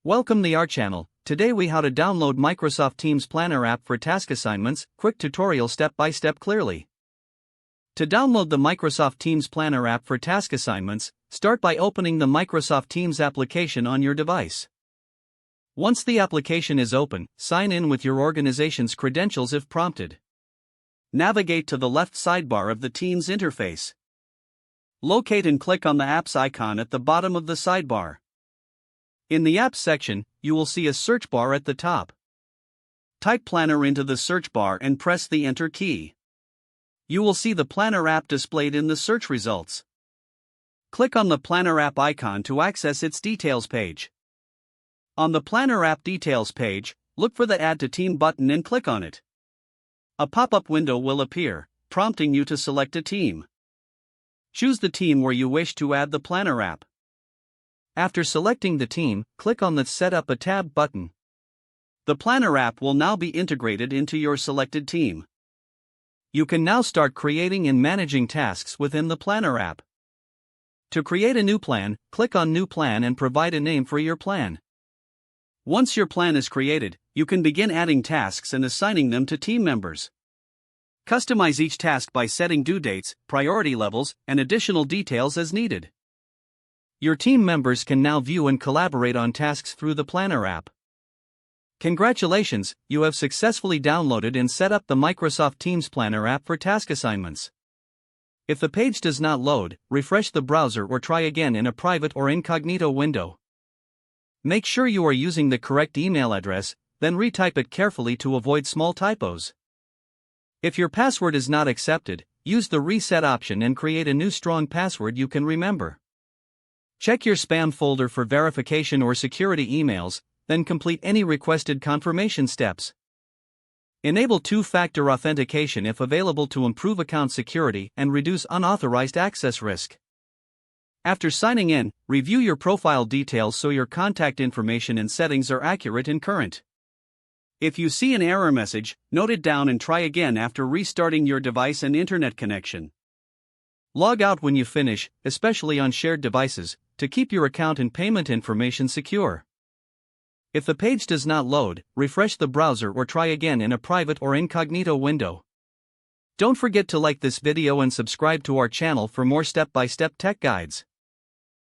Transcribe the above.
Welcome to our channel. Today we how to download Microsoft Teams Planner app for task assignments, quick tutorial step by step clearly. To download the Microsoft Teams Planner app for task assignments, start by opening the Microsoft Teams application on your device. Once the application is open, sign in with your organization's credentials if prompted. Navigate to the left sidebar of the Teams interface. Locate and click on the Apps icon at the bottom of the sidebar. In the Apps section, you will see a search bar at the top. Type Planner into the search bar and press the Enter key. You will see the Planner app displayed in the search results. Click on the Planner app icon to access its details page. On the Planner app details page, look for the Add to Team button and click on it. A pop-up window will appear, prompting you to select a team. Choose the team where you wish to add the Planner app. After selecting the team, click on the Set Up a Tab button. The Planner app will now be integrated into your selected team. You can now start creating and managing tasks within the Planner app. To create a new plan, click on New Plan and provide a name for your plan. Once your plan is created, you can begin adding tasks and assigning them to team members. Customize each task by setting due dates, priority levels, and additional details as needed. Your team members can now view and collaborate on tasks through the Planner app. Congratulations, you have successfully downloaded and set up the Microsoft Teams Planner app for task assignments. If the page does not load, refresh the browser or try again in a private or incognito window. Make sure you are using the correct email address, then retype it carefully to avoid small typos. If your password is not accepted, use the reset option and create a new strong password you can remember. Check your spam folder for verification or security emails, then complete any requested confirmation steps. Enable two-factor authentication if available to improve account security and reduce unauthorized access risk. After signing in, review your profile details so your contact information and settings are accurate and current. If you see an error message, note it down and try again after restarting your device and internet connection. Log out when you finish, especially on shared devices, to keep your account and payment information secure. If the page does not load, refresh the browser or try again in a private or incognito window. Don't forget to like this video and subscribe to our channel for more step-by-step tech guides.